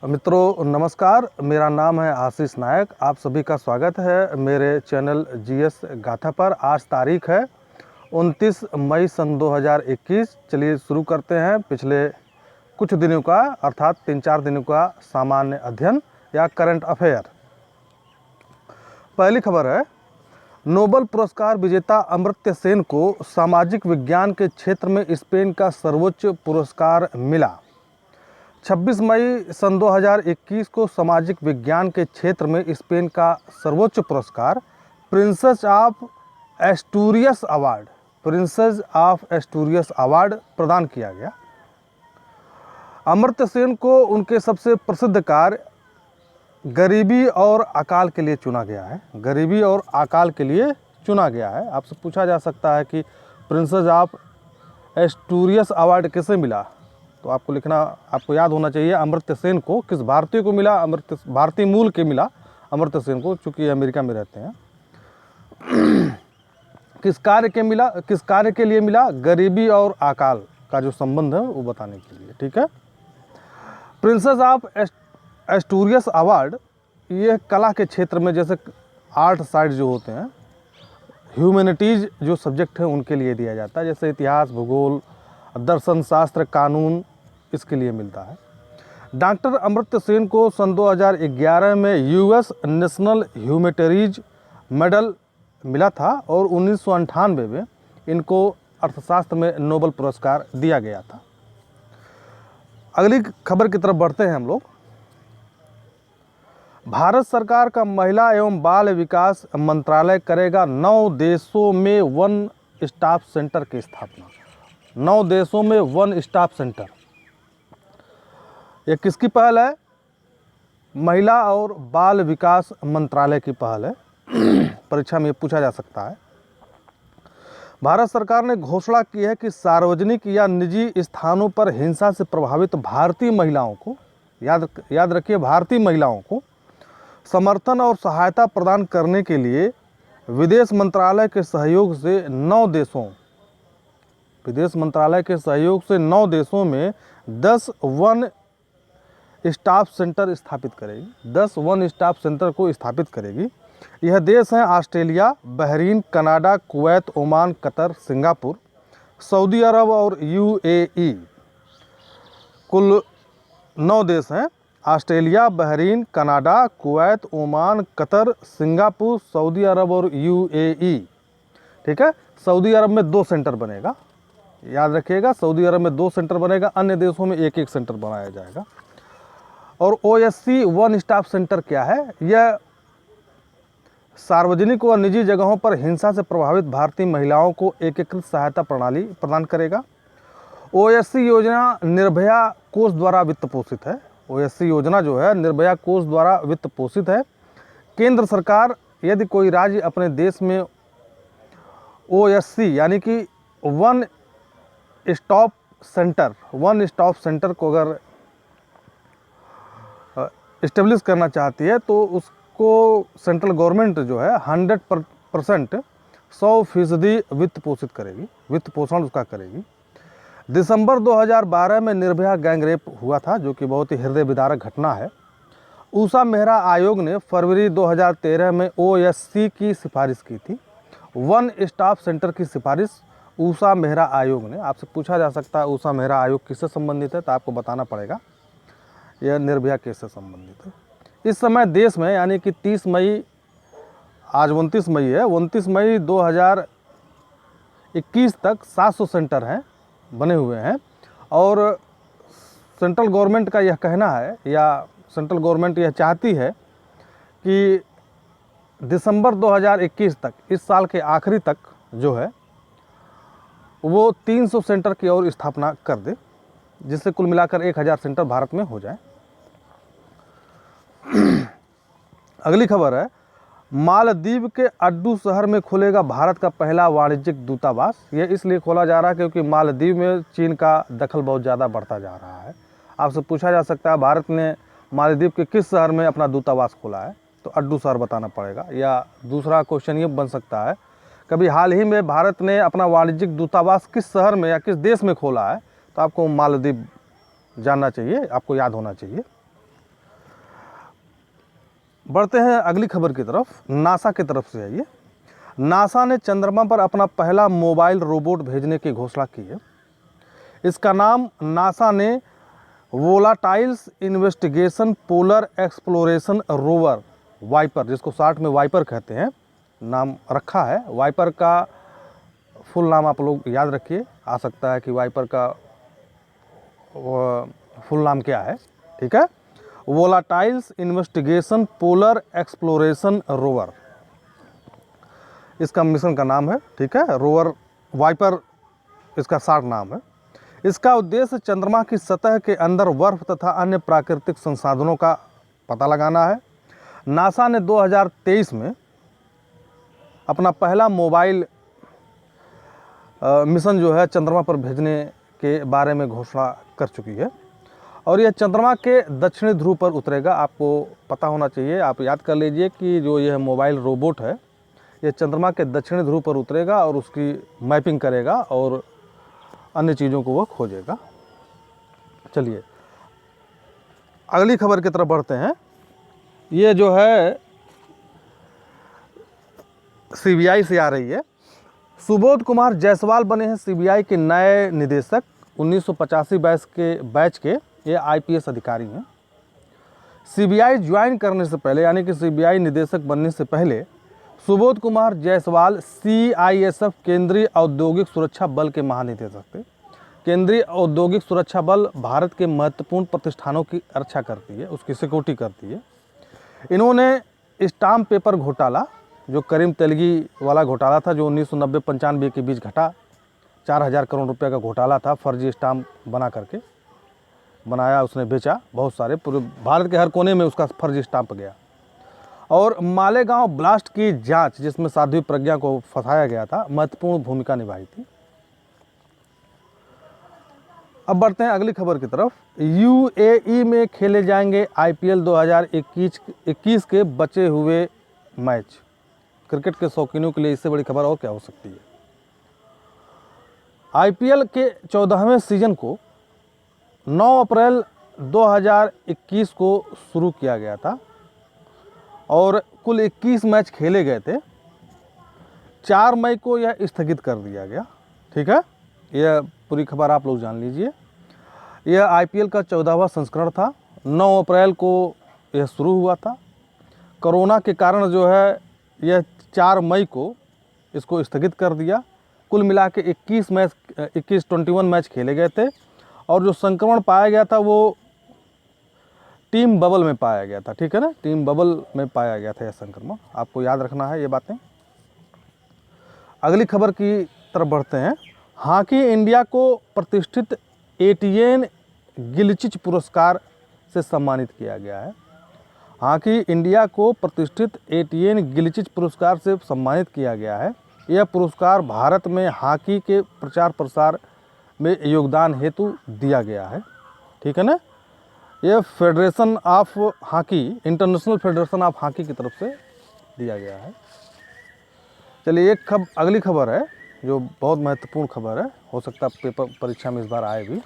मित्रों नमस्कार, मेरा नाम है आशीष नायक। आप सभी का स्वागत है मेरे चैनल जीएस गाथा पर। आज तारीख है 29 मई सन 2021। चलिए शुरू करते हैं पिछले कुछ दिनों का अर्थात 3-4 दिनों का सामान्य अध्ययन या करंट अफेयर। पहली खबर है, नोबेल पुरस्कार विजेता अमर्त्य सेन को सामाजिक विज्ञान के क्षेत्र में स्पेन का सर्वोच्च पुरस्कार मिला। 26 मई सन 2021 को सामाजिक विज्ञान के क्षेत्र में स्पेन का सर्वोच्च पुरस्कार प्रिंसेस ऑफ एस्टूरियस अवार्ड प्रदान किया गया। अमर्त्य सेन को उनके सबसे प्रसिद्ध कार्य गरीबी और अकाल के लिए चुना गया है। गरीबी और अकाल के लिए चुना गया है। आपसे पूछा जा सकता है कि प्रिंसेस ऑफ एस्टूरियस अवार्ड किसे मिला, तो आपको लिखना, आपको याद होना चाहिए अमर्त्य सेन को किस भारतीय को मिला। भारतीय मूल के मिला अमर्त्य सेन को, चूँकि अमेरिका में रहते हैं। किस कार्य के लिए मिला? गरीबी और अकाल का जो संबंध है वो बताने के लिए। ठीक है। प्रिंसेस ऑफ एस्टूरियस अवार्ड ये कला के क्षेत्र में, जैसे आर्ट साइड जो होते हैं, ह्यूमैनिटीज़ जो सब्जेक्ट है उनके लिए दिया जाता है, जैसे इतिहास, भूगोल, दर्शन शास्त्र, कानून, इसके लिए मिलता है। डॉक्टर अमर्त्य सेन को सन 2011 में यूएस नेशनल ह्यूमैनिटीज मेडल मिला था और 1998 में इनको अर्थशास्त्र में नोबेल पुरस्कार दिया गया था। अगली खबर की तरफ बढ़ते हैं हम लोग। भारत सरकार का महिला एवं बाल विकास मंत्रालय करेगा 9 देशों में वन स्टॉप सेंटर की स्थापना। 9 देशों में वन स्टॉप सेंटर, ये किसकी पहल है? महिला और बाल विकास मंत्रालय की पहल है। परीक्षा में ये पूछा जा सकता है। भारत सरकार ने घोषणा की है कि सार्वजनिक या निजी स्थानों पर हिंसा से प्रभावित भारतीय महिलाओं को, याद रखिए, भारतीय महिलाओं को समर्थन और सहायता प्रदान करने के लिए विदेश मंत्रालय के सहयोग से 9 देशों में 10 वन स्टॉप सेंटर स्थापित करेगी। 10 वन स्टॉप सेंटर को स्थापित करेगी। यह देश हैं Australia, Bahrain, Canada, Kuwait, Oman, Qatar, Singapore, Saudi Arab और यूएई। कुल 9 देश हैं, Australia, Bahrain, Canada, Kuwait, Oman, Qatar, Singapore, Saudi Arab और यूएई। ठीक है। सऊदी अरब में 2 सेंटर बनेगा, याद रखिएगा। सऊदी अरब में 2 सेंटर बनेगा, अन्य देशों में 1-1 सेंटर बनाया जाएगा। और ओएससी वन स्टॉप सेंटर क्या है? यह सार्वजनिक व निजी जगहों पर हिंसा से प्रभावित भारतीय महिलाओं को एकीकृत सहायता प्रणाली प्रदान करेगा। ओएससी योजना निर्भया कोष द्वारा वित्त पोषित है। ओएससी योजना जो है निर्भया कोष द्वारा वित्त पोषित है। केंद्र सरकार, यदि कोई राज्य अपने देश में ओएससी यानी कि वन स्टॉप सेंटर को अगर इस्टेब्लिश करना चाहती है तो उसको सेंट्रल गवर्नमेंट जो है 100% 100% वित्त पोषित करेगी, वित्त पोषण उसका करेगी। दिसंबर 2012 में निर्भया गैंगरेप हुआ था, जो कि बहुत ही हृदय विदारक घटना है। ऊषा मेहरा आयोग ने फरवरी 2013 में ओएससी की सिफारिश की थी। वन स्टॉप सेंटर की सिफारिश ऊषा मेहरा आयोग ने। आपसे पूछा जा सकता है ऊषा मेहरा आयोग किससे संबंधित है, तो आपको बताना पड़ेगा यह निर्भया केस से संबंधित है। इस समय देश में, यानी कि 30 मई, आज 29 मई है, 29 मई 2021 तक 700 सेंटर हैं, बने हुए हैं। और सेंट्रल गवर्नमेंट का यह कहना है, या सेंट्रल गवर्नमेंट यह चाहती है कि दिसंबर 2021 तक, इस साल के आखिरी तक जो है वो 300 सेंटर की और स्थापना कर दे, जिससे कुल मिलाकर 1000 सेंटर भारत में हो जाए। अगली खबर है, मालदीव के अड्डू शहर में खुलेगा भारत का पहला वाणिज्यिक दूतावास। ये इसलिए खोला जा रहा है क्योंकि मालदीव में चीन का दखल बहुत ज़्यादा बढ़ता जा रहा है। आपसे पूछा जा सकता है भारत ने मालदीव के किस शहर में अपना दूतावास खोला है, तो अड्डू शहर बताना पड़ेगा। या दूसरा क्वेश्चन ये बन सकता है, कभी हाल ही में भारत ने अपना वाणिज्यिक दूतावास किस शहर में या किस देश में खोला है, तो आपको मालदीव जानना चाहिए, आपको याद होना चाहिए। बढ़ते हैं अगली खबर की तरफ। नासा की तरफ से है ये। नासा ने चंद्रमा पर अपना पहला मोबाइल रोबोट भेजने की घोषणा की है। इसका नाम नासा ने volatiles investigation polar exploration rover VIPER, जिसको शॉर्ट में वाइपर कहते हैं, नाम रखा है। वाइपर का फुल नाम आप लोग याद रखिए, आ सकता है कि वाइपर का फुल नाम क्या है, ठीक है। वोलाटाइल्स इन्वेस्टिगेशन पोलर एक्सप्लोरेशन रोवर इसका मिशन का नाम है, ठीक है। रोवर वाइपर इसका शॉर्ट नाम है। इसका उद्देश्य चंद्रमा की सतह के अंदर बर्फ तथा अन्य प्राकृतिक संसाधनों का पता लगाना है। नासा ने 2023 में अपना पहला मोबाइल मिशन जो है चंद्रमा पर भेजने के बारे में घोषणा कर चुकी है और यह चंद्रमा के दक्षिणी ध्रुव पर उतरेगा। आपको पता होना चाहिए, आप याद कर लीजिए कि जो यह मोबाइल रोबोट है यह चंद्रमा के दक्षिणी ध्रुव पर उतरेगा और उसकी मैपिंग करेगा और अन्य चीज़ों को वह खोजेगा। चलिए अगली खबर की तरफ बढ़ते हैं। ये जो है सीबीआई से आ रही है। सुबोध कुमार जायसवाल बने हैं सीबीआई के नए निदेशक। 1985 बैच के ये आईपीएस अधिकारी हैं। सीबीआई ज्वाइन करने से पहले, यानी कि सीबीआई निदेशक बनने से पहले, सुबोध कुमार जायसवाल सीआईएसएफ केंद्रीय औद्योगिक सुरक्षा बल के महानिदेशक थे। केंद्रीय औद्योगिक सुरक्षा बल भारत के महत्वपूर्ण प्रतिष्ठानों की रक्षा करती है, उसकी सिक्योरिटी करती है। इन्होंने स्टाम्प पेपर घोटाला, जो करीम तेलगी वाला घोटाला था, जो 1990-95 के बीच घटा, 4000 करोड़ रुपए का घोटाला था, फर्जी स्टाम्प बना करके बनाया, उसने बेचा बहुत सारे, पूरे भारत के हर कोने में उसका फर्जी स्टाम्प गया। और मालेगांव ब्लास्ट की जांच, जिसमें साध्वी प्रज्ञा को फंसाया गया था, महत्वपूर्ण भूमिका निभाई थी। अब बढ़ते हैं अगली खबर की तरफ। यूएई में खेले जाएंगे आईपीएल 2021 के बचे हुए मैच। क्रिकेट के शौकीनों के लिए इससे बड़ी खबर और क्या हो सकती है। आईपीएल के 14वें सीजन को 9 अप्रैल 2021 को शुरू किया गया था और कुल 21 मैच खेले गए थे। 4 मई को यह स्थगित कर दिया गया, ठीक है। यह पूरी खबर आप लोग जान लीजिए। यह आईपीएल का 14वां संस्करण था। 9 अप्रैल को यह शुरू हुआ था। कोरोना के कारण जो है यह 4 मई को इसको स्थगित कर दिया। कुल मिला के 21 मैच खेले गए थे और जो संक्रमण पाया गया था वो टीम बबल में पाया गया था, ठीक है ना। टीम बबल में पाया गया था यह संक्रमण, आपको याद रखना है ये बातें। अगली खबर की तरफ बढ़ते हैं। हॉकी इंडिया को प्रतिष्ठित एटिएन गिलचिच पुरस्कार से सम्मानित किया गया है। हॉकी इंडिया को प्रतिष्ठित एटिएन गिलचिच पुरस्कार से सम्मानित किया गया है। यह पुरस्कार भारत में हॉकी के प्रचार प्रसार में योगदान हेतु दिया गया है, ठीक है ना। यह federation of hockey, international federation of hockey की तरफ से दिया गया है। चलिए अगली खबर है जो बहुत महत्वपूर्ण खबर है, हो सकता है पेपर परीक्षा में इस बार आए भी।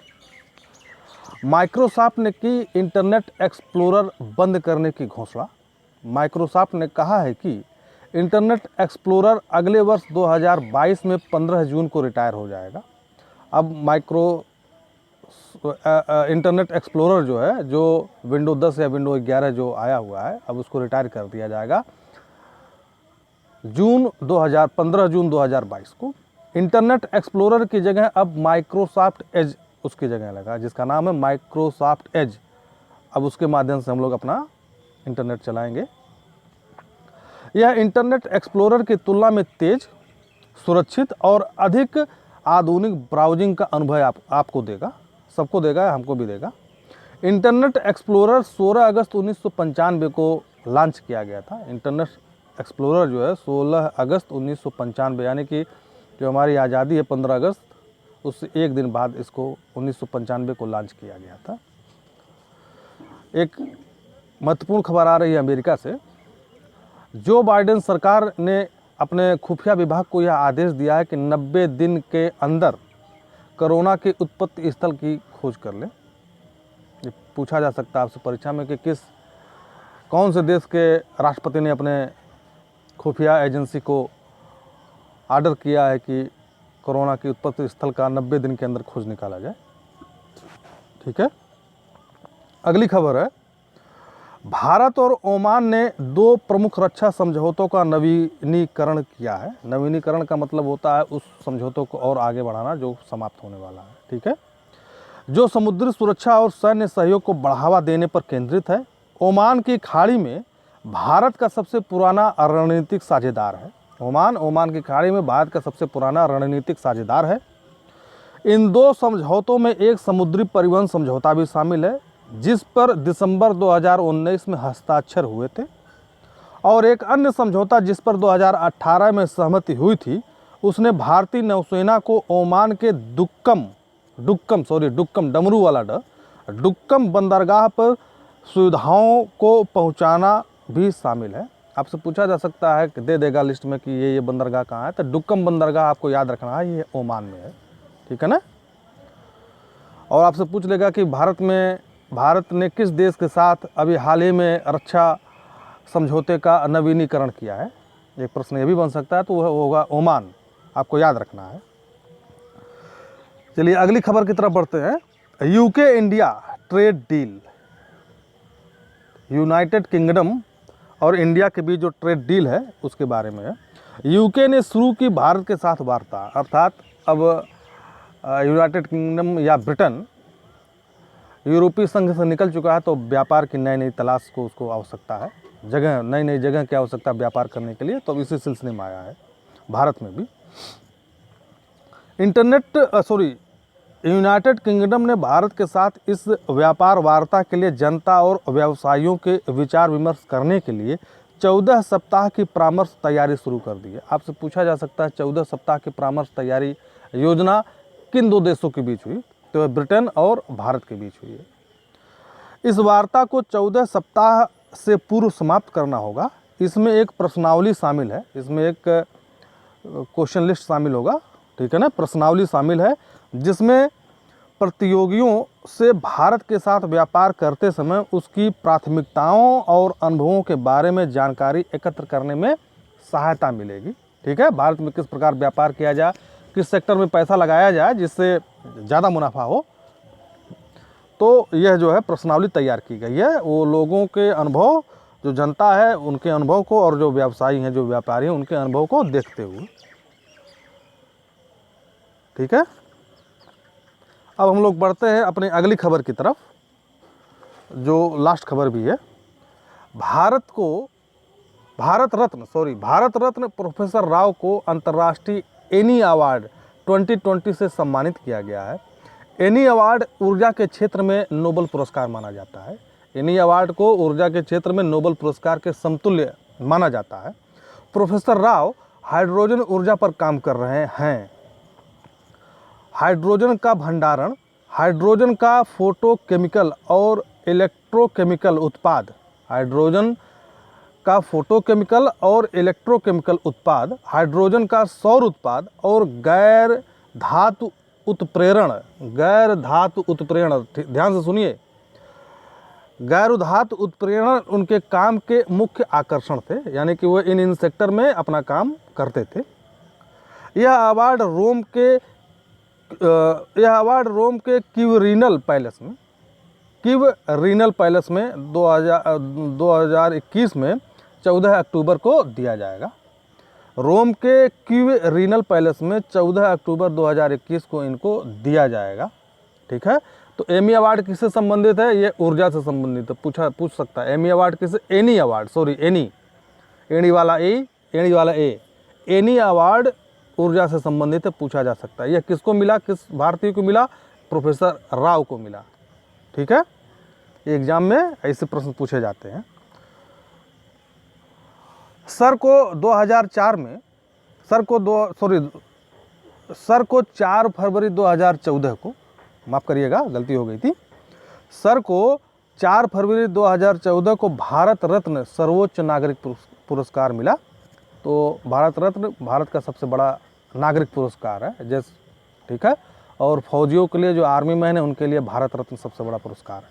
माइक्रोसॉफ्ट ने की इंटरनेट एक्सप्लोरर बंद करने की घोषणा। माइक्रोसॉफ्ट ने कहा है कि इंटरनेट एक्सप्लोरर अगले वर्ष 2022 में 15 जून को रिटायर हो जाएगा। अब इंटरनेट एक्सप्लोरर जो है, जो विंडो 10 या विंडो 11 जो आया हुआ है, अब उसको रिटायर कर दिया जाएगा 15 जून 2022 को। इंटरनेट एक्सप्लोरर की जगह अब माइक्रोसॉफ्ट एज उसकी जगह लगा, जिसका नाम है माइक्रोसॉफ्ट एज। अब उसके माध्यम से हम लोग अपना इंटरनेट चलाएंगे। यह इंटरनेट एक्सप्लोरर की तुलना में तेज, सुरक्षित और अधिक आधुनिक ब्राउजिंग का अनुभव आपको देगा, सबको देगा, हमको भी देगा। इंटरनेट एक्सप्लोरर 16 अगस्त 1995 को लॉन्च किया गया था। इंटरनेट एक्सप्लोरर जो है 16 अगस्त 1995, यानी कि जो हमारी आज़ादी है 15 अगस्त, उससे एक दिन बाद इसको 1995 को लॉन्च किया गया था। एक महत्वपूर्ण खबर आ रही है अमेरिका से। जो बाइडेन सरकार ने अपने खुफिया विभाग को यह आदेश दिया है कि 90 दिन के अंदर कोरोना के उत्पत्ति स्थल की खोज कर ले। ये पूछा जा सकता है आपसे परीक्षा में कि किस कौन से देश के राष्ट्रपति ने अपने खुफिया एजेंसी को ऑर्डर किया है कि कोरोना की उत्पत्ति स्थल का 90 दिन के अंदर खोज निकाला जाए। ठीक है, अगली खबर है, भारत और ओमान ने 2 प्रमुख रक्षा समझौतों का नवीनीकरण किया है। नवीनीकरण का मतलब होता है उस समझौतों को और आगे बढ़ाना जो समाप्त होने वाला है। ठीक है, जो समुद्री सुरक्षा और सैन्य सहयोग को बढ़ावा देने पर केंद्रित है। ओमान की खाड़ी में भारत का सबसे पुराना रणनीतिक साझेदार है। ओमान की खाड़ी में भारत का सबसे पुराना रणनीतिक साझेदार है। इन 2 समझौतों में एक समुद्री परिवहन समझौता भी शामिल है, जिस पर दिसंबर 2019 में हस्ताक्षर हुए थे, और एक अन्य समझौता जिस पर 2018 में सहमति हुई थी, उसने भारतीय नौसेना को ओमान के दुक्कम डमरू वाला दुक्कम बंदरगाह पर सुविधाओं को पहुंचाना भी शामिल है। आपसे पूछा जा सकता है कि दे देगा लिस्ट में कि ये बंदरगाह कहाँ है, तो दुक्कम बंदरगाह आपको याद रखना है, ये ओमान में है। ठीक है ना। और आपसे पूछ लेगा कि भारत ने किस देश के साथ अभी हाल ही में रक्षा समझौते का नवीनीकरण किया है, एक प्रश्न ये भी बन सकता है, तो वह होगा ओमान, आपको याद रखना है। चलिए अगली खबर की तरफ बढ़ते हैं। UK India trade deal, United kingdom और इंडिया के बीच जो ट्रेड डील है उसके बारे में है। यूके ने शुरू की भारत के साथ वार्ता, अर्थात अब यूनाइटेड किंगडम या ब्रिटेन यूरोपीय संघ से निकल चुका है, तो व्यापार की नई नई तलाश को उसको आवश्यकता है, नई नई जगह की आवश्यकता व्यापार करने के लिए, तो इसी सिलसिले में आया है भारत में भी। यूनाइटेड किंगडम ने भारत के साथ इस व्यापार वार्ता के लिए जनता और व्यवसायियों के विचार विमर्श करने के लिए 14 सप्ताह की परामर्श तैयारी शुरू कर दी है। आपसे पूछा जा सकता है 14 सप्ताह की परामर्श तैयारी योजना किन 2 देशों के बीच हुई, तो ब्रिटेन और भारत के बीच हुई है। इस वार्ता को 14 सप्ताह से पूर्व समाप्त करना होगा। इसमें एक प्रश्नावली शामिल है, इसमें एक क्वेश्चन लिस्ट शामिल होगा। ठीक है ना, प्रश्नावली शामिल है जिसमें प्रतियोगियों से भारत के साथ व्यापार करते समय उसकी प्राथमिकताओं और अनुभवों के बारे में जानकारी एकत्र करने में सहायता मिलेगी। ठीक है, भारत में किस प्रकार व्यापार किया जाए, किस सेक्टर में पैसा लगाया जाए जिससे ज़्यादा मुनाफा हो, तो यह जो है प्रश्नावली तैयार की गई है। वो लोगों के अनुभव, जो जनता है उनके अनुभव को, और जो व्यवसायी हैं, जो व्यापारी हैं, उनके अनुभव को देखते हुए। ठीक है, अब हम लोग बढ़ते हैं अपनी अगली खबर की तरफ, जो लास्ट खबर भी है। भारत रत्न प्रोफेसर राव को अंतर्राष्ट्रीय एनी अवार्ड 2020 से सम्मानित किया गया है। एनी अवार्ड ऊर्जा के क्षेत्र में नोबेल पुरस्कार माना जाता है। एनी अवार्ड को ऊर्जा के क्षेत्र में नोबेल पुरस्कार के समतुल्य माना जाता है। प्रोफेसर राव हाइड्रोजन ऊर्जा पर काम कर रहे हैं। हाइड्रोजन का भंडारण, हाइड्रोजन का फोटोकेमिकल और इलेक्ट्रोकेमिकल उत्पाद, हाइड्रोजन का फोटोकेमिकल और इलेक्ट्रोकेमिकल उत्पाद, हाइड्रोजन का सौर उत्पाद और गैर धातु उत्प्रेरण, ध्यान से सुनिए, गैर धातु उत्प्रेरण उनके काम के मुख्य आकर्षण थे, यानी कि वो इन सेक्टर में अपना काम करते थे। यह अवार्ड रोम के क्यू रीनल पैलेस में 2021 में 14 अक्टूबर को दिया जाएगा। रोम के क्यू रीनल पैलेस में 14 अक्टूबर 2021 को इनको दिया जाएगा। ठीक है, तो एमी अवार्ड किससे संबंधित है? ये ऊर्जा से संबंधित है, पूछ सकता है। एमी अवार्ड किससे? एनी अवार्ड ऊर्जा से संबंधित है, पूछा जा सकता है। यह किसको मिला, किस भारतीय को मिला? प्रोफेसर राव को मिला। ठीक है, एग्जाम में ऐसे प्रश्न पूछे जाते हैं। सर को 4 फरवरी 2014 को, माफ़ करिएगा गलती हो गई थी, सर को 4 फरवरी 2014 को भारत रत्न सर्वोच्च नागरिक पुरस्कार मिला। तो भारत रत्न भारत का सबसे बड़ा नागरिक पुरस्कार है, जैसे, ठीक है, और फौजियों के लिए, जो आर्मी मैन है, उनके लिए भारत रत्न सबसे बड़ा पुरस्कार है।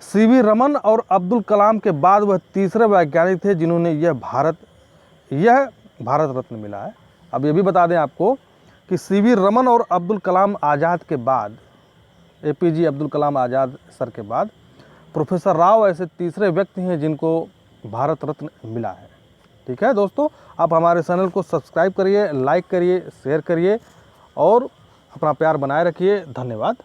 सीवी रमन और अब्दुल कलाम के बाद वह तीसरे वैज्ञानिक थे जिन्होंने यह भारत रत्न मिला है। अब ये भी बता दें आपको कि सीवी रमन और अब्दुल कलाम आज़ाद के बाद, एपीजे अब्दुल कलाम आज़ाद सर के बाद प्रोफेसर राव ऐसे तीसरे व्यक्ति हैं जिनको भारत रत्न मिला है। ठीक है दोस्तों, आप हमारे चैनल को सब्सक्राइब करिए, लाइक करिए, शेयर करिए और अपना प्यार बनाए रखिए। धन्यवाद।